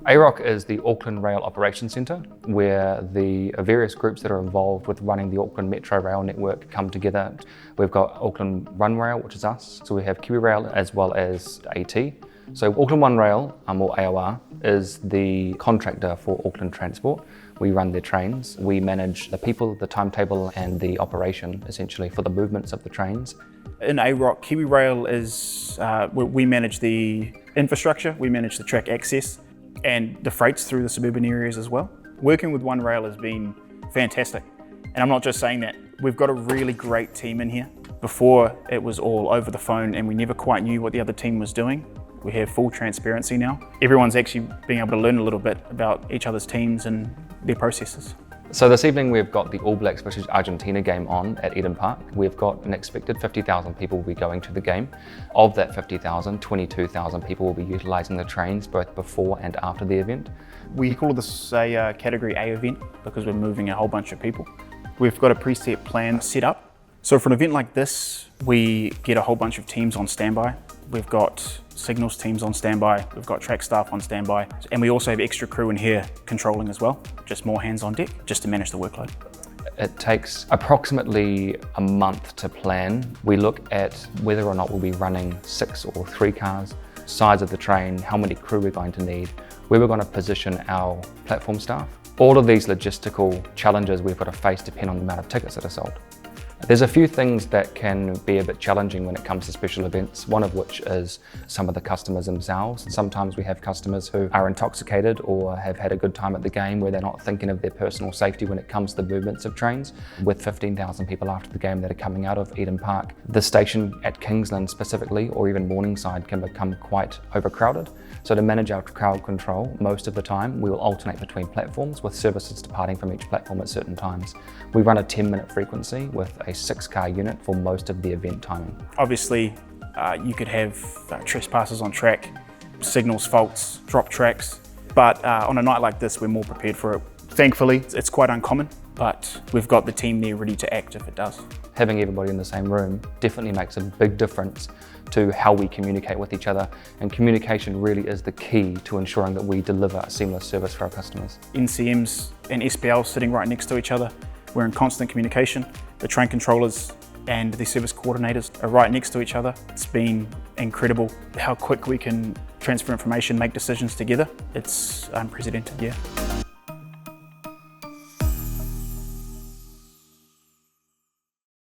AROC is the Auckland Rail Operations Centre, where the various groups that are involved with running the Auckland Metro Rail network come together. We've got Auckland Run Rail, which is us, so we have Kiwi Rail as well as AT. So Auckland One Rail, or AOR, is the contractor for Auckland Transport. We run their trains, we manage the people, the timetable and the operation essentially for the movements of the trains. In AROC, Kiwi Rail is, we manage the infrastructure, we manage the track access and the freights through the suburban areas as well. Working with One Rail has been fantastic. And I'm not just saying that, we've got a really great team in here. Before it was all over the phone and we never quite knew what the other team was doing. We have full transparency now. Everyone's actually being able to learn a little bit about each other's teams and their processes. So this evening we've got the All Blacks versus Argentina game on at Eden Park. We've got an expected 50,000 people will be going to the game. Of that 50,000, 22,000 people will be utilising the trains both before and after the event. We call this a Category A event because we're moving a whole bunch of people. We've got a preset plan set up. So for an event like this, we get a whole bunch of teams on standby. We've got signals teams on standby, we've got track staff on standby, and we also have extra crew in here controlling as well, just more hands on deck, just to manage the workload. It takes approximately a month to plan. We look at whether or not we'll be running 6 or 3 cars, size of the train, how many crew we're going to need, where we're going to position our platform staff. All of these logistical challenges we've got to face depend on the amount of tickets that are sold. There's a few things that can be a bit challenging when it comes to special events, one of which is some of the customers themselves. Sometimes we have customers who are intoxicated or have had a good time at the game where they're not thinking of their personal safety when it comes to the movements of trains. With 15,000 people after the game that are coming out of Eden Park, the station at Kingsland specifically, or even Morningside, can become quite overcrowded. So to manage our crowd control, most of the time we will alternate between platforms with services departing from each platform at certain times. We run a 10-minute frequency with a 6-car unit for most of the event timing. Obviously, you could have trespassers on track, signals faults, drop tracks, but on a night like this, we're more prepared for it. Thankfully, it's quite uncommon, but we've got the team there ready to act if it does. Having everybody in the same room definitely makes a big difference to how we communicate with each other, and communication really is the key to ensuring that we deliver a seamless service for our customers. NCMs and SPLs sitting right next to each other. We're in constant communication. The train controllers and the service coordinators are right next to each other. It's been incredible how quick we can transfer information, make decisions together. It's unprecedented, yeah.